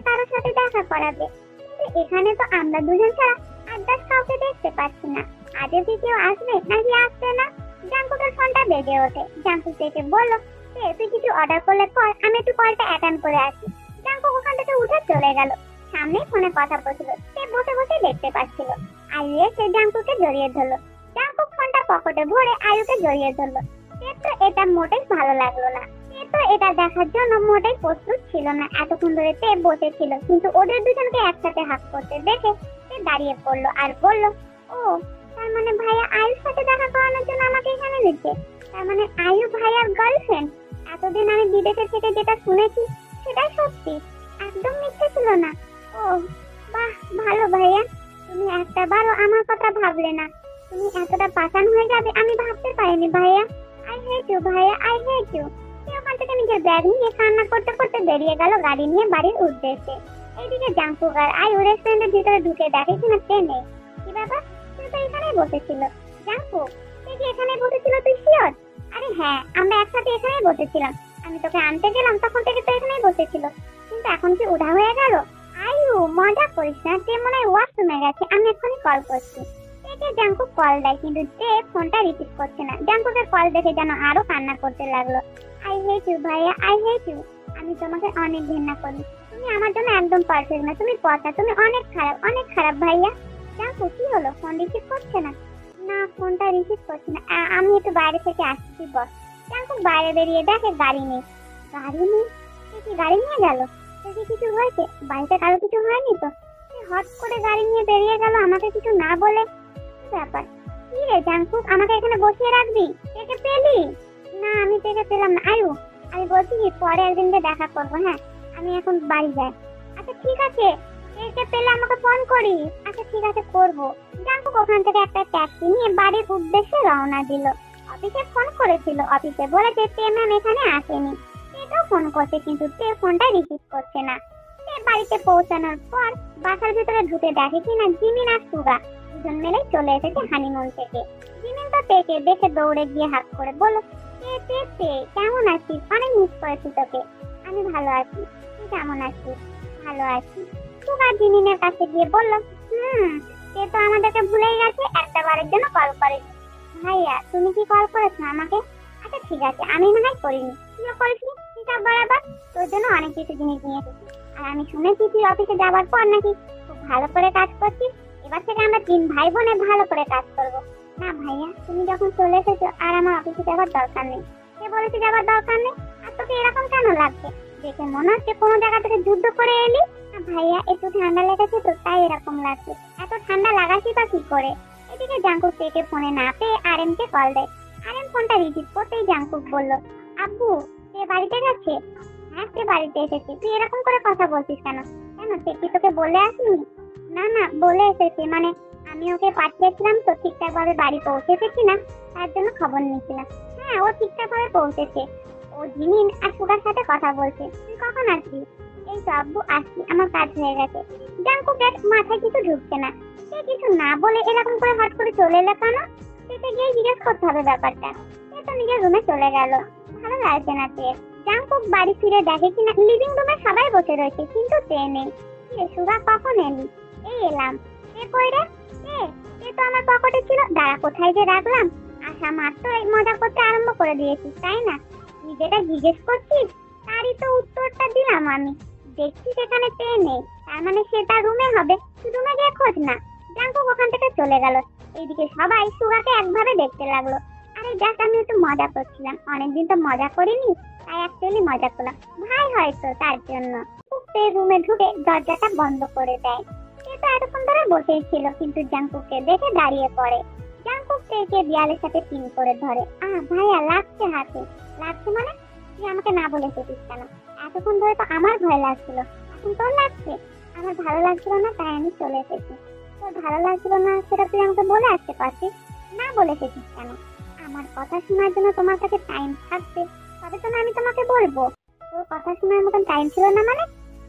কারোর সাথে দেখা করাবে, কিন্তু এখানে তো আমরা দুজন ছাড়া আর 10 কাউকে দেখতে পাচ্ছি না। আজও কি কেউ আসবে নাকি আসবে না? জাঙ্কুকের ফোনটা বেজে ওঠে। জাঙ্কুক থেকে বলল, তুই কিছু অর্ডার করলে কর, আমি একটু কলটা অ্যাটেন্ড করে আসি। জাঙ্কুক ওখান থেকে উঠে চলে গেল। সামনেই ফোনে কথা বলছিল, সে বসে বসে দেখতে পাচ্ছিল। আয়ু এসে জাঙ্কুকে জড়িয়ে ধরলো। জাঙ্কুক ফোনটা পকেটে ভরে আয়ুকে জড়িয়ে ধরলো। সে তো এটা মোটেই ভালো লাগলো না। সে তো এটা দেখার জন্য মোটেই প্রস্তুত ছিল না। এতক্ষণ ধরে সে বসেছিল, কিন্তু ওদের দুজনকে একসাথে হাত করতে দেখে সে দাঁড়িয়ে পড়লো আর বলল, ও তার মানে ভাইয়া আয়ুর সাথে দেখা করানোর জন্য আমাকে এখানে দিচ্ছে। তার মানে আয়ু ভাইয়ার গার্লফ্রেন্ড। এতদিন আমি বিদেশে থেকে যেটা শুনেছি সেটাই সত্যি, একদম মিথ্যে ছিল না। ও বাহ, ভালো ভাইয়া, তুমি একটা বারও আমার কথা ভাবলে না। তুমি এতটা পাষাণ হয়ে যাবে আমি ভাবতে পারিনি ভাইয়া। আই হেট ইউ ভাইয়া, আই হেট ইউ। সে ওখান থেকে নিজের ব্যাগ নিয়ে কান্না করতে করতে বেরিয়ে গেল গাড়ি নিয়ে বাড়ির উদ্দেশ্যে। এইদিকে জাঙ্কুক আর আয়ু রেস্টুরেন্টের ভিতরে ঢুকে দেখে কিনা সে নেই। কি ব্যাপার, তুই তো এখানেই বসেছিল। জাঙ্কুক, তুই কি এখানে বসেছিল, তুই শিওর? আরে হ্যাঁ, আমরা একসাথে এখানেই বসেছিলাম। আমি তোকে আনতে গেলাম তখন থেকে তো এখানেই বসেছিল, কিন্তু এখন কি উধাও হয়ে গেল? আয়ু, মজা করিস না, যে মনে হয় ওয়াশরুমে গেছে, আমি এখনই কল করছি। একে জাঙ্কুক কল দেয়, কিন্তু যে ফোনটা রিসিভ করছে না। জাঙ্কুকের কল দেখে যেন আরো কান্না করতে লাগলো। আই হেট ইউ ভাইয়া, আই হেট ইউ। আমি তোমাকে অনেক ঘৃণা করি। তুমি আমার জন্য একদম পারফেক্ট না, তুমি পচা, তুমি অনেক খারাপ, অনেক খারাপ ভাইয়া। জাঙ্কুক, কি হলো, ফোন রিসিভ করছে না? না, ফোনটা রিসিভ করছে না। আমি একটু বাইরে থেকে আসছি বস। জাঙ্কুক বাইরে বেরিয়ে দেখে গাড়ি নেই। গাড়ি নেই? সে কি গাড়ি নিয়ে গেল? সে কি কিছু হয়েছে? বাড়িতে কারো কিছু হয়নি তো? সে হট করে গাড়ি নিয়ে বেরিয়ে গেল আমাকে কিছু না বলে। কি ব্যাপার? কি রে জাঙ্কুক, আমাকে এখানে বসিয়ে রাখবি? টেকে পেলি? না, আমি টেকে পেলাম না। আয়ু, আমি বলছি কি, পরে একদিনকে দেখা করবো। হ্যাঁ, আমি এখন বাড়ি যাই। আচ্ছা ঠিক আছে, টেকে পেলে আমাকে ফোন করিস। আচ্ছা ঠিক আছে, করবো। জাঙ্কুক ওখান থেকে একটা ট্যাক্সি নিয়ে বাড়ির উদ্দেশ্যে রওনা দিল। অফিসে ফোন করেছিল, অফিসে বলেছে তে ম্যাম এখানে আসেনি। তেও ফোন করছে, কিন্তু তে ফোনটা রিসিভ করছে না। তে বাড়িতে পৌঁছানোর পর বাসার ভিতরে ঢুকে দেখে কিনা জিমিন আর সুগা দুজন মিলেই চলে এসেছে হানিমুন থেকে। জিমিন তো তেকে দেখে দৌড়ে গিয়ে হাত করে বলল, তে তে তে, কেমন আছিস? অনেক মিস করেছি তোকে। আমি ভালো আছি, তুই কেমন আছিস? ভালো আছি। সুগা জিমিনের কাছে গিয়ে বলল, সে তো আমাদেরকে ভুলেই গেছে, একটা বারের জন্য কল করে। ভাইয়া, তুমি কি কল করেছো আমাকে? আচ্ছা ঠিক আছে, আমি না হয় করিনি, তুইও করিসনি। হিসাব বরাবর তোর জন্য অনেক কিছু জিনিস নিয়ে এসেছি। আর আমি শুনেছি তুই অফিসে যাবার পর নাকি খুব ভালো করে কাজ করছিস। এবার থেকে আমরা 3 ভাই বোনে ভালো করে কাজ করবো। না ভাইয়া, তুমি যখন চলে এসেছো আর আমার অফিসে যাবার দরকার নেই। কে বলেছে যাবার দরকার নেই? আর তোকে এরকম কেন লাগছে? দেখে মনে হচ্ছে কোনো জায়গা থেকে যুদ্ধ করে এলি। ভাইয়া, একটু ঠান্ডা লেগেছে তো, তাই এরকম লাগছে। এত ঠান্ডা লাগাচ্ছি বা কি করে? এদিকে জাঙ্কুক পেটে ফোনে না পেয়ে আরএম কে কল দেয়। আরএম ফোনটা রিসিভ করতেই জাঙ্কুক বলল, আব্বু, সে বাড়িতে গেছে? হ্যাঁ, সে বাড়িতে এসেছে। তুই এরকম করে কথা বলছিস কেন? কেন, সে কি তোকে বলে আসেনি? না না, বলে এসেছে, মানে আমি ওকে পাঠিয়েছিলাম তো, ঠিকঠাক ভাবে বাড়ি পৌঁছেছে কিনা তার জন্য খবর নিয়েছিলাম। হ্যাঁ, ও ঠিকঠাক ভাবে পৌঁছেছে। ও জিমিন আর সুগার সাথে কথা বলছে। তুই কখন আসবি? এই তো আব্বু, আসছি, আমার কাজ হয়ে গেছে। জাঙ্কুকের মাথায় কিছু ঢুকছে না। সে কিছু না বলে এরকম করে হট করে চলে এলো কেন? সেটা গিয়ে জিজ্ঞেস করতে হবে ব্যাপারটা। সে তো নিজের রুমে চলে গেল। ভালো লাগছে না তে। জাঙ্কুক বাড়ি ফিরে দেখে কিনা লিভিং রুমে সবাই বসে রয়েছে, কিন্তু তে নেই। কিরে সুগা, কখন এলি? এই এলাম। কে কই রে? এ তো আমার পকেটে ছিল। দাঁড়া, কোথায় যে রাখলাম। আসা মাত্রই মজা করতে আরম্ভ করে দিয়েছিস, তাই না? তুই যেটা জিজ্ঞেস করছিস তারই তো উত্তরটা দিলাম আমি। দেখছি সেখানে তে নেই, তার মানে সে তার রুমে হবে। তুই রুমে গিয়ে খোঁজ না। জাঙ্কুক ওখান থেকে চলে গেল। এইদিকে সবাই সুগাকে একভাবে দেখতে লাগলো। আরে জাস্ট আমি একটু মজা করছিলাম, অনেকদিন তো মজা করিনি, তাই অ্যাকচুয়ালি মজা করলাম। ভাই হয়তো তার জন্য। সে রুমে ঢুকে দরজাটা বন্ধ করে দেয়। সে তো এতক্ষণ ধরে বসেই ছিল, কিন্তু জাঙ্কুককে দেখে দাঁড়িয়ে পড়ে। জাঙ্কুক তেকে দেয়ালের সাথে পিন করে ধরে। ভাইয়া, লাগছে হাতে। লাগছে মানে? তুই আমাকে না বলে এসেছিস কেন? এতক্ষণ ধরে তো আমার ভয় লাগছিল, এখন তোর লাগছে? আমার ভালো লাগছিল না, তাই আমি চলে এসেছি। তোর ভালো লাগছিল না সেটা তুই আমাকে বলে আসতে পারছিস, না বলে এসেছিস কেন? আমার কথা শোনার জন্য তোমার কাছে টাইম থাকবে, তবে তো না আমি তোমাকে বলবো। তোর কথা শোনার মতন টাইম ছিল না মানে?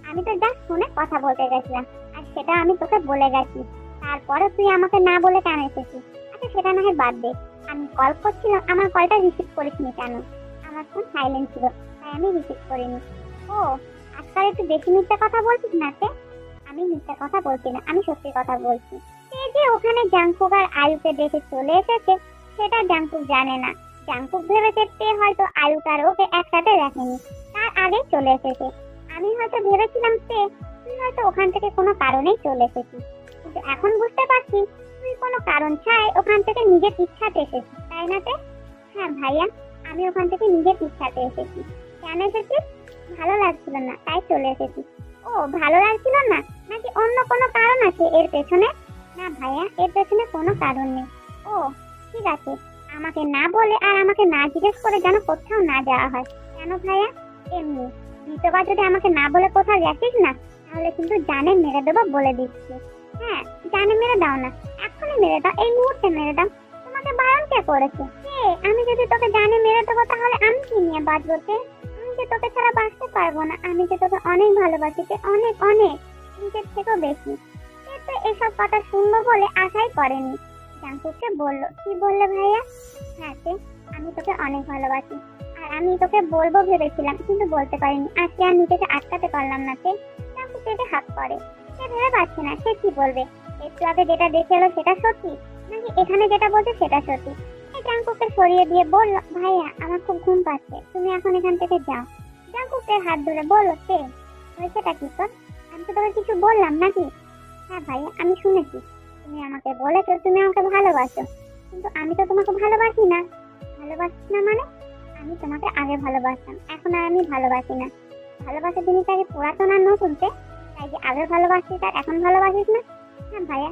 আমি তো জাস্ট ফোনে কথা বলতে গেছিলাম, আর সেটা আমি তোকে বলে গেছি। তারপরে তুই আমাকে না বলে কেন এসেছিস? আচ্ছা সেটা না হয় বাদ দে, আমি কল করছিলাম, আমার কলটা রিসিভ করিসনি কেন? আমার ফোন সাইলেন্ট ছিল, তাই আমি রিসিভ করিনি। ও আজকাল একটু বেশি মিথ্যা কথা বলছিস না তে। আমি মিথ্যা কথা বলছি না, আমি সত্যি কথা বলছি। সে যে ওখানে জাংকুক আর আয়ুকে দেখে চলে এসেছে সেটা জাংকুক জানে না। জাংকুক ভেবেছে তে হয়তো আয়ুক আর ওকে একসাথে দেখেনি, তার আগে চলে এসেছে। আমি হয়তো ভেবেছিলাম তে তুই হয়তো ওখান থেকে কোনো কারণেই চলে এসেছিস, কিন্তু এখন বুঝতে পারছি তুই কোনো কারণ ছাড়াই ওখান থেকে নিজের ইচ্ছাতে এসেছিস, তাই না তে? হ্যাঁ ভাইয়া, আমি ওখান থেকে নিজের ইচ্ছাতে এসেছি। কেন এসেছিস? ভালো লাগছিল না তাই চলে এসেছি। ও, ভালো লাগছিল না নাকি অন্য কোনো কারণ আছে এর পেছনে? না ভাইয়া, এর পেছনে কোনো কারণ নেই। ও ঠিক আছে, আমাকে না বলে আর আমাকে না জিজ্ঞেস করে যেন কোথাও না যাওয়া হয়। কেন ভাইয়া? এমনি। দ্বিতীয়বার যদি আমাকে না বলে কোথাও গেছিস না তাহলে কিন্তু জানে মেরে দেবো বলে দিচ্ছি। হ্যাঁ, জানে মেরে দাও না, এখনই মেরে দাও, এই মুহূর্তে মেরে দাও। তোমাকে বারণ কে করেছে? আমি যদি তোকে জানে মেরে দেবো তাহলে আমি কি নিয়ে বাঁচবো? আমি যে তোকে ছাড়া বাঁচতে পারবো না, আমি যে তোকে অনেক ভালোবাসি, অনেক অনেক, নিজের থেকেও বেশি। সে তো এসব কথা শুনবো বলে আশাই করেনি। জাংকুককে বলল, কি বললে ভাইয়া? হ্যাঁ তে, আমি তোকে অনেক ভালোবাসি, আর আমি তোকে বলবো ভেবেছিলাম কিন্তু বলতে পারিনি। আজকে আর নিজেকে আটকাতে পারলাম না তে। জাংকুক থেকে হাত করে, সে ভেবে পাচ্ছে না সে কি বলবে। একটু আগে যেটা দেখে এলো সেটা সত্যি নাকি এখানে যেটা বলছে সেটা সত্যি। জাংকুককে সরিয়ে দিয়ে বলল, ভাইয়া আমার খুব ঘুম পাচ্ছে, তুমি এখন এখান থেকে যাও। জাংকুকের হাত ধরে বলল, তে হয়েছেটা কি তোর? আমি তো তোকে কিছু বললাম নাকি? হ্যাঁ ভাইয়া, আমি শুনেছি তুমি আমাকে বলেছো তুমি আমাকে ভালোবাসো, কিন্তু আমি তো তোমাকে ভালোবাসি না। ভালোবাসি না মানে? আমি তোমাকে আগে ভালোবাসতাম, এখন আর আমি ভালোবাসি না। ভালোবাসার জিনিসটা আগে পুরাতন আর নতুন তে, তাই যে আগে ভালোবাসিস আর এখন ভালোবাসিস না? হ্যাঁ ভাইয়া,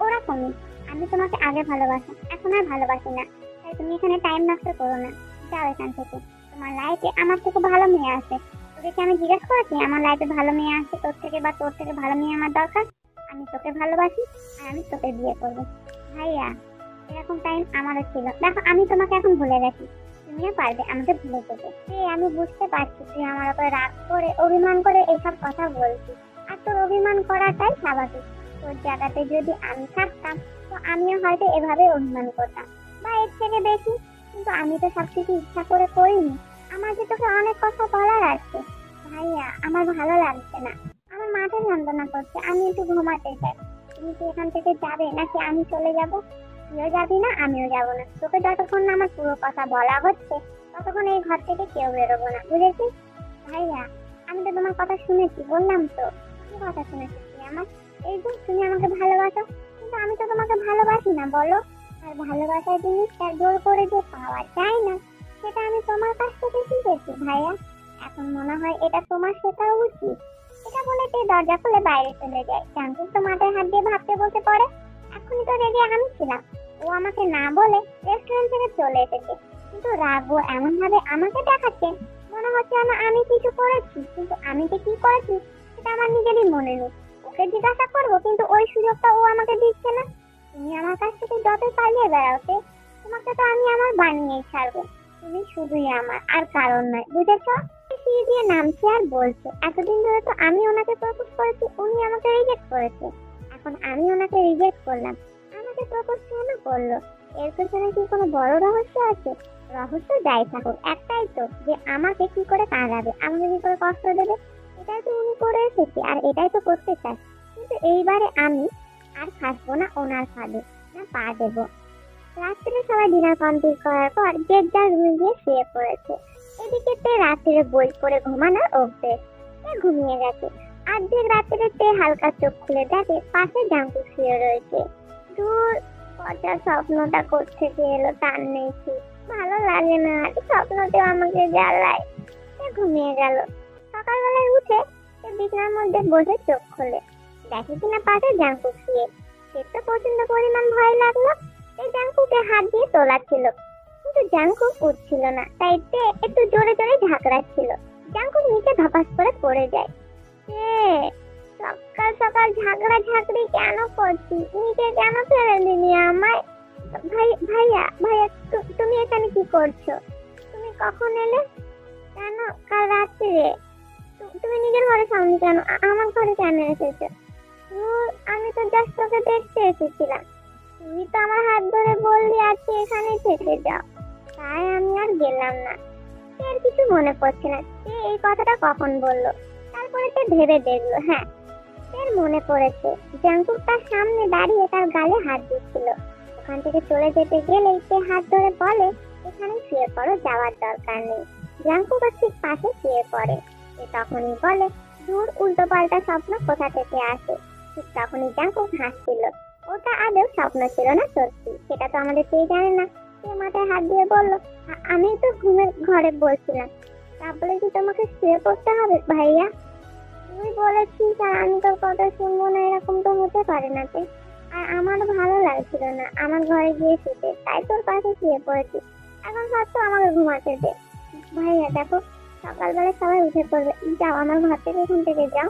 ওরকমই। আমি তোমাকে আগে ভালোবাসতাম, এখন আর ভালোবাসি না। তাই তুমি এখানে টাইম নষ্ট করো না, যাও এখান থেকে। তোমার লাইফে আমার থেকে ভালো মেয়ে আছে। তোকে কি আমি জিজ্ঞেস করেছি আমার লাইফে ভালো মেয়ে আছে তোর থেকে, বা তোর থেকে ভালো মেয়ে আমার দরকার? আমি তোকে ভালোবাসি আর আমি তোকে বিয়ে করবো। ভাইয়া, এরকম টাইম আমারও ছিল। দেখো, আমি তোমাকে এখন ভুলে গেছি, তুমিও পারবে আমাকে ভুলে যেতে। আমি বুঝতে পারছি তুই আমার উপর রাগ করে অভিমান করে এসব কথা বলছিস, আর তোর অভিমান করাটাই স্বাভাবিক। তোর জায়গাতে যদি আমি থাকতাম তো আমিও হয়তো এভাবে অভিমান করতাম, বা এর থেকে বেশি। কিন্তু আমি তো সবকিছু ইচ্ছা করে করিনি। আমার যে তোকে অনেক কথা বলার আছে। ভাইয়া, আমার ভালো লাগছে না, আমার মাথা যন্ত্রণা করছে, আমি একটু ঘুমাতে চাই। তুমি কি এখান থেকে যাবে নাকি আমি চলে যাব? তুইও যাবি না, আমিও যাব না। তোকে যতক্ষণ না আমার পুরো কথা বলা হচ্ছে ততক্ষণ এই ঘর থেকে কেউ বেরোবো না, বুঝেছিস? ভাইয়া, আমি তো তোমার কথা শুনেছি, বললাম তো। কি কথা শুনেছিস তুই আমার? এই যে তুমি আমাকে ভালোবাসো, কিন্তু আমি তো তোমাকে ভালোবাসি না, বলো। আর ভালোবাসার জিনিসটা জোর করে যে পাওয়া যায় না, সেটা আমি তোমার কাছ থেকে শিখেছি ভাইয়া। এখন মনে হয় এটা তোমার শেখা উচিত। এটা বলে সে দরজা খুলে বাইরে চলে যায়। জাংকুক তো মাথায় হাত দিয়ে ভাবতে বসে পড়ে, এখনই তো রেগে আমি ছিলাম, ও আমাকে না বলে রেস্টুরেন্ট থেকে চলে এসেছে, কিন্তু রাগ ও এমন ভাবে আমাকে দেখাচ্ছে মনে হচ্ছে না আমি কিছু করেছি, কিন্তু আমি যে কি করেছি সেটা আমার নিজেরই মনে নেই। ওকে জিজ্ঞাসা করবো, কিন্তু ওই সুযোগটা ও আমাকে দিচ্ছে না। তুমি আমার কাছ থেকে যতই পালিয়ে বেড়াওতে, তোমাকে তো আমি আমার বানিয়েই ছাড়বো। তুমি শুধুই আমার, আর কারণ নয়, বুঝেছো? সিঁড়ি দিয়ে নামছে আর বলছে, এতদিন ধরে তো আমি ওনাকে প্রপোজ করেছি, উনি আমাকে রিজেক্ট করেছে, এখন আমি ওনাকে রিজেক্ট করলাম, আমাকে প্রপোজ কেন করলো? এর পেছনে কি কোনো বড় রহস্য আছে? রহস্য যাই থাকুক, একটাই তো, যে আমাকে কি করে কাঁদাবে, আমাকে কি করে কষ্ট দেবে, এটাই তো উনি করে এসেছে, আর এটাই তো করতে চায়। কিন্তু এইবারে আমি আর ফাঁসবো না ওনার ফাঁদে, না পা দেবো। রাত্রে সবাই ডিনার কমপ্লিট করার পর যে যার রুমে গিয়ে শুয়ে পড়েছে। এদিকে তে রাত্রে বই পড়ে ঘুমানোর অভ্যেস, ঘুমিয়ে গেছে। অর্ধেক রাত্রে তে হালকা চোখ খুলে দেখে পাশে জাংকুক শুয়ে রয়েছে। দূর, পচা স্বপ্নটা কোত্থেকে এলো তার নেই ঠিক, ভালো লাগে না, স্বপ্নতেও আমাকে জ্বালায়। সে ঘুমিয়ে গেল। সকালবেলায় উঠে সে বিছানার মধ্যে বসে চোখ খোলে, দেখে কিনা পাশে জাংকুক শুয়ে। সে তো প্রচন্ড পরিমাণ ভয় লাগলো। এই জাংকুকে হাত দিয়ে তোলাচ্ছিল, কিন্তু জাংকুক উঠছিল না, তাই তে একটু জোরে জোরে ঝাঁকড়াচ্ছিল। জাংকুক নিচে ধপাস করে পড়ে যায়। সকাল সকাল ঝাগড়া ঝাঁকড়ি কেন করছিস? নিচে কেন ফেলে দিলি আমায়? ভাইয়া ভাইয়া, তুমি এখানে কি করছো? তুমি কখন এলে? কেন? কাল রাত্রে। তুমি নিজের ঘরে সামনে কেন, আমার ঘরে কেন এসেছো? আমি তো জাস্ট তোকে দেখতে এসেছিলাম, তুই তো আমার হাত ধরে বললি আজকে এখানে থেকে যাও, তাই আমি আর গেলাম না। এর কিছু মনে পড়ছে না সে এই কথাটা কখন বললো। তার পড়েছে ভেবে দেখলো, হ্যাঁ এর মনে পড়েছে জাঙ্কুক তার সামনে দাঁড়িয়ে তার গালে হাত দিচ্ছিল। ওখান থেকে চলে যেতে গেলেই সে হাত ধরে বলে, এখানে শুয়ে পড়ো, যাওয়ার দরকার নেই। জাঙ্কুক ঠিক পাশে শুয়ে পড়ে। সে তখনই বলে, দূর উল্টো পাল্টা স্বপ্ন কোথা থেকে আসে। ঠিক তখনই জাঙ্কুক হাসছিল। ওটা আদৌ স্বপ্ন ছিল না সত্যি, সেটা তো আমাদের কেউ জানে না। সে মাথায় হাত দিয়ে বলল, আমি তো ঘুমের ঘরে বলছিলাম, তা বলে কি তোমাকে শুয়ে পড়তে হবে ভাইয়া? তুই বলেছিস আর আমি তোর কথা শুনবো না, এরকম তো হতে পারে না। আর আমার ভালো লাগছিল না আমার ঘরে গিয়ে শুতে, তাই তোর পাশে শুয়ে পড়েছি। এখন সত্য আমাকে ঘুমাতে দে। ভাইয়া দেখো, সকালবেলা সবাই উঠে পড়বে, যাও আমার ঘর থেকে, এখান থেকে যাও।